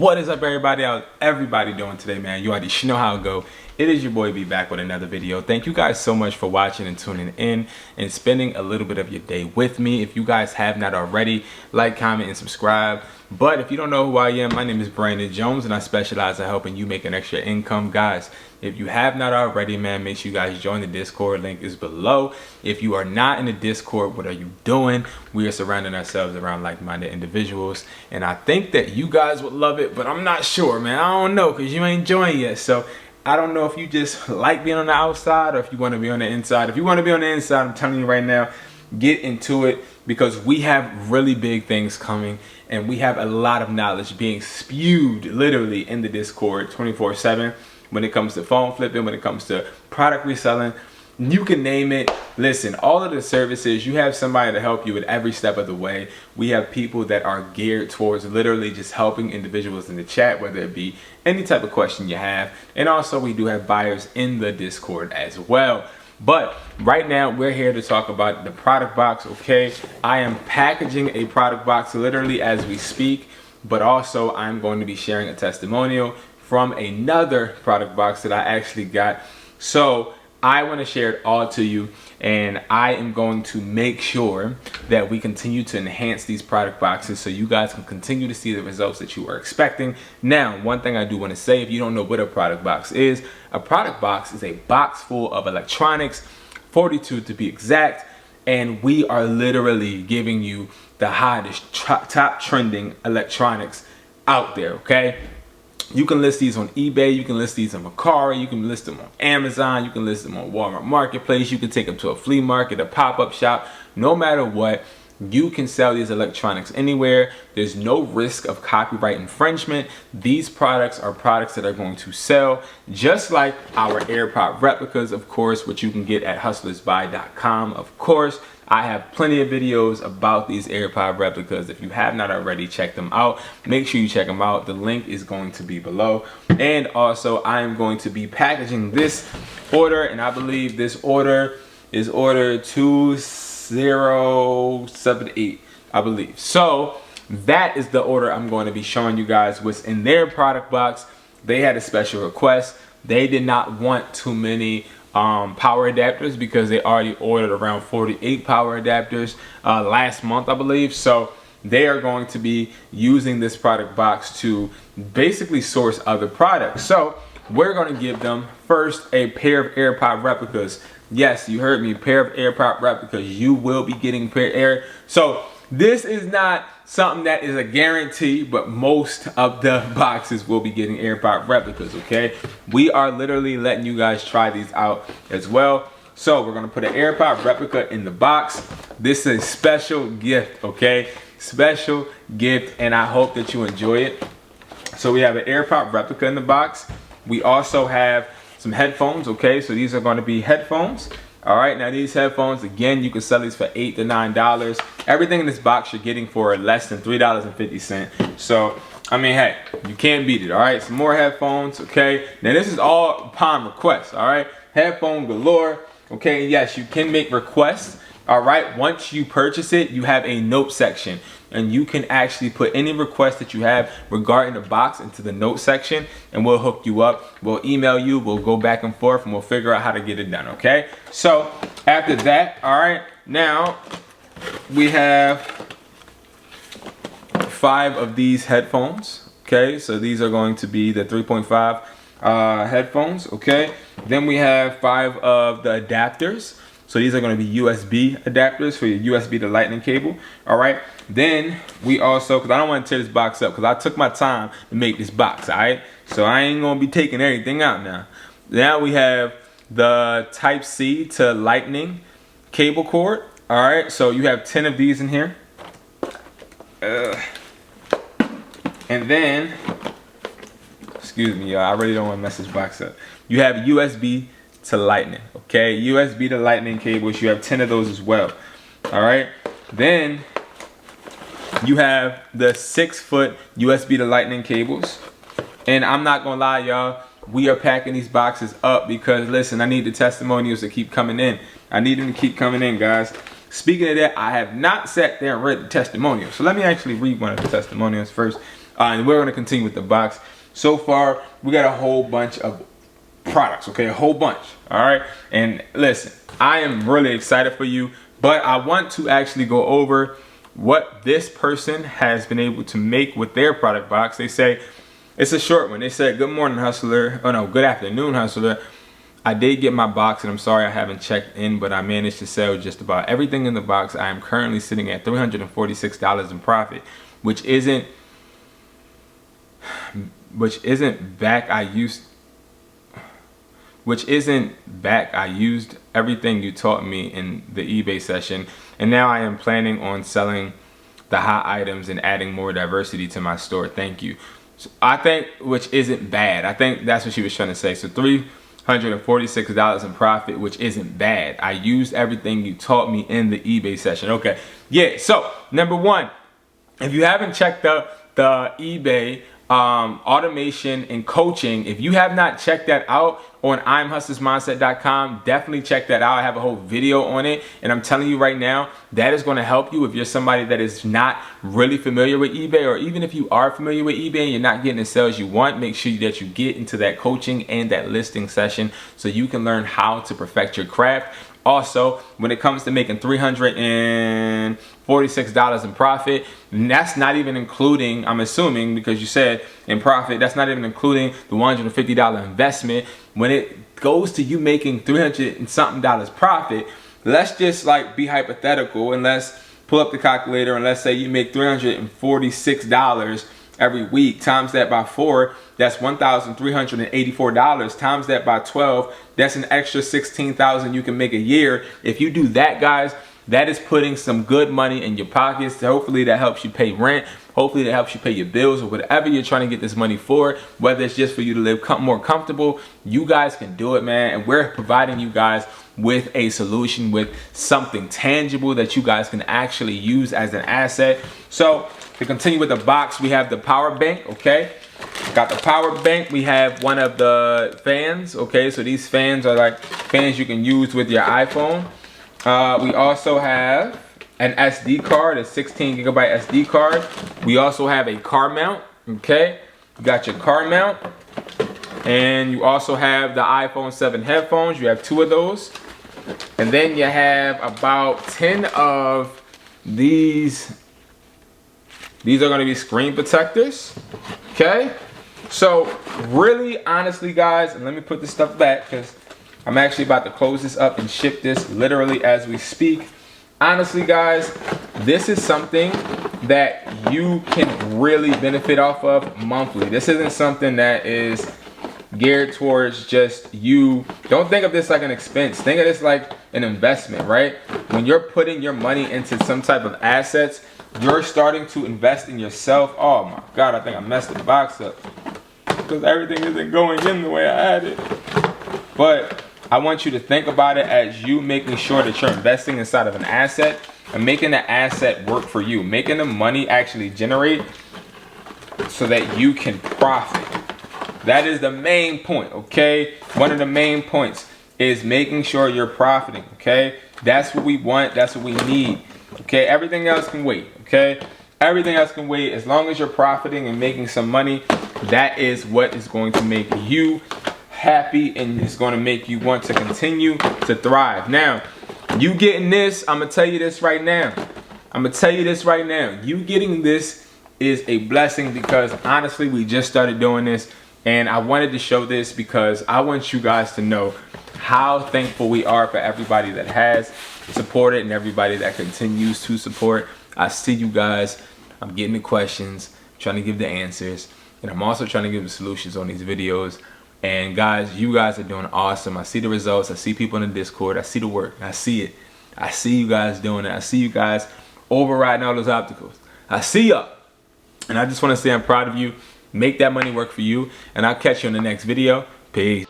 What is up, everybody? How's everybody doing today, man? You already know how it go. It is your boy B back with another video. Thank you guys so much for watching and tuning in and spending a little bit of your day with me. If you guys have not already, like, comment, and subscribe. But if you don't know who I am, my name is Brandon Jones and I specialize in helping you make an extra income. Guys, if you have not already, man, make sure you guys join the Discord. Link is below. If you are not in the Discord, what are you doing? We are surrounding ourselves around like-minded individuals, and I think that you guys would love it, but I'm not sure, man. I don't know, because you ain't joined yet. So I don't know if you just like being on the outside or if you want to be on the inside. If you want to be on the inside, I'm telling you right now, get into it, because we have really big things coming and we have a lot of knowledge being spewed literally in the Discord 24/7 when it comes to phone flipping, when it comes to product reselling. You can name it. Listen, all of the services, you have somebody to help you with every step of the way. We have people that are geared towards literally just helping individuals in the chat, whether it be any type of question you have. And also we do have buyers in the Discord as well. But right now we're here to talk about the product box, okay? I am packaging a product box literally as we speak, but also I'm going to be sharing a testimonial from another product box that I actually got. So I want to share it all to you, and I am going to make sure that we continue to enhance these product boxes so you guys can continue to see the results that you are expecting. Now, one thing I do want to say, if you don't know what a product box is a box full of electronics, 42 to be exact, and we are literally giving you the hottest, top trending electronics out there, okay? You can list these on eBay, you can list these on MERCARI, you can list them on Amazon, you can list them on Walmart Marketplace, you can take them to a flea market, a pop-up shop. No matter what, you can sell these electronics anywhere. There's no risk of copyright infringement. These products are products that are going to sell, just like our AirPod replicas, of course, which you can get at hustlersbuy.com. Of course, I have plenty of videos about these AirPod replicas. If you have not already, check them out. Make sure you check them out. The link is going to be below. And also, I am going to be packaging this order, and I believe this order is order 2078, I believe. So that is the order I'm going to be showing you guys what's in their product box. They had a special request. They did not want too many power adapters because they already ordered around 48 power adapters last month, I believe. So they are going to be using this product box to basically source other products. So we're going to give them first a pair of AirPod replicas. Yes, you heard me, pair of AirPod replicas. You will be getting so this is not something that is a guarantee, but most of the boxes will be getting AirPod replicas, okay? We are literally letting you guys try these out as well. So we're gonna put an AirPod replica in the box. This is a special gift, okay? Special gift, and I hope that you enjoy it. So we have an AirPod replica in the box. We also have some headphones, okay? So these are gonna be headphones. All right, now these headphones, again, you can sell these for $8 to $9. Everything in this box you're getting for less than $3.50. So, I mean, hey, you can't beat it, all right? Some more headphones, okay? Now this is all upon request, all right? Headphone galore, okay? Yes, you can make requests, all right? Once you purchase it, you have a note section, and you can actually put any request that you have regarding the box into the note section, and we'll hook you up. We'll email you, we'll go back and forth, and we'll figure out how to get it done, okay? So after that, all right, now we have 5 of these headphones, okay? So these are going to be the 3.5 headphones, okay? Then we have 5 of the adapters. So these are going to be USB adapters for your USB to lightning cable, all right? Then we also, because I don't want to tear this box up, because I took my time to make this box, all right? So I ain't going to be taking everything out now. Now we have the Type-C to lightning cable cord, all right? So you have 10 of these in here. And then, excuse me, y'all, I really don't want to mess this box up. You have USB to lightning, okay? USB to lightning cables, you have 10 of those as well, all right? Then you have the 6-foot USB to lightning cables, and I'm not gonna lie, y'all, we are packing these boxes up because, listen, I need the testimonials to keep coming in. I need them to keep coming in, guys. Speaking of that, I have not sat there and read the testimonials, so let me actually read one of the testimonials first. and we're going to continue with the box. So far, we got a whole bunch of products, okay, a whole bunch. All right, and listen, I am really excited for you, but I want to actually go over what this person has been able to make with their product box. They say it's a short one. They said, "Good morning, hustler." Oh no, good afternoon, hustler. I did get my box, and I'm sorry I haven't checked in, but I managed to sell just about everything in the box. I am currently sitting at $346 in profit, which isn't back. I used everything you taught me in the eBay session, and now I am planning on selling the hot items and adding more diversity to my store. Thank you. So I think, which isn't bad. I think that's what she was trying to say. So $346 in profit, which isn't bad. I used everything you taught me in the eBay session. Okay, yeah. So number one, if you haven't checked out the eBay automation and coaching, if you have not checked that out on imhustlersmindset.com, definitely check that out. I have a whole video on it, and I'm telling you right now, that is going to help you if you're somebody that is not really familiar with eBay, or even if you are familiar with eBay and you're not getting the sales you want. Make sure that you get into that coaching and that listing session so you can learn how to perfect your craft. Also, when it comes to making $346 in profit, and that's not even including, I'm assuming, because you said in profit, that's not even including the $150 investment. When it goes to you making $300 and something profit, let's just like be hypothetical, and let's pull up the calculator, and let's say you make $346 every week. Times that by 4, that's $1,384. Times that by 12, that's an extra $16,000 you can make a year. If you do that, guys, that is putting some good money in your pockets. Hopefully that helps you pay rent. Hopefully that helps you pay your bills or whatever you're trying to get this money for, whether it's just for you to live more comfortable. You guys can do it, man. And we're providing you guys with a solution, with something tangible that you guys can actually use as an asset. So to continue with the box, we have the power bank, okay? Got the power bank. We have one of the fans, okay? So these fans are like fans you can use with your iPhone. We also have an SD card, a 16 gigabyte SD card. We also have a car mount, okay? You got your car mount. And you also have the iPhone 7 headphones. You have 2 of those. And then you have about 10 of these. These are going to be screen protectors, okay? So really, honestly, guys, and let me put this stuff back because I'm actually about to close this up and ship this literally as we speak. Honestly, guys, this is something that you can really benefit off of monthly. This isn't something that is geared towards just you. Don't think of this like an expense. Think of this like an investment, right? When you're putting your money into some type of assets, you're starting to invest in yourself. Oh my God, I think I messed the box up because everything isn't going in the way I had it. But I want you to think about it as you making sure that you're investing inside of an asset and making the asset work for you, making the money actually generate so that you can profit. That is the main point, okay? One of the main points is making sure you're profiting, okay? That's what we want. That's what we need, okay? Everything else can wait, okay? Everything else can wait. As long as you're profiting and making some money, that is what is going to make you happy and it's going to make you want to continue to thrive. Now, you getting this, I'm going to tell you this right now. You getting this is a blessing because honestly, we just started doing this. And I wanted to show this because I want you guys to know how thankful we are for everybody that has supported and everybody that continues to support. I see you guys. I'm getting the questions, trying to give the answers, and I'm also trying to give the solutions on these videos. And guys, you guys are doing awesome. I see the results. I see people in the Discord. I see the work. I see it. I see you guys doing it. I see you guys overriding all those obstacles. I see y'all. And I just want to say I'm proud of you. Make that money work for you. And I'll catch you in the next video. Peace.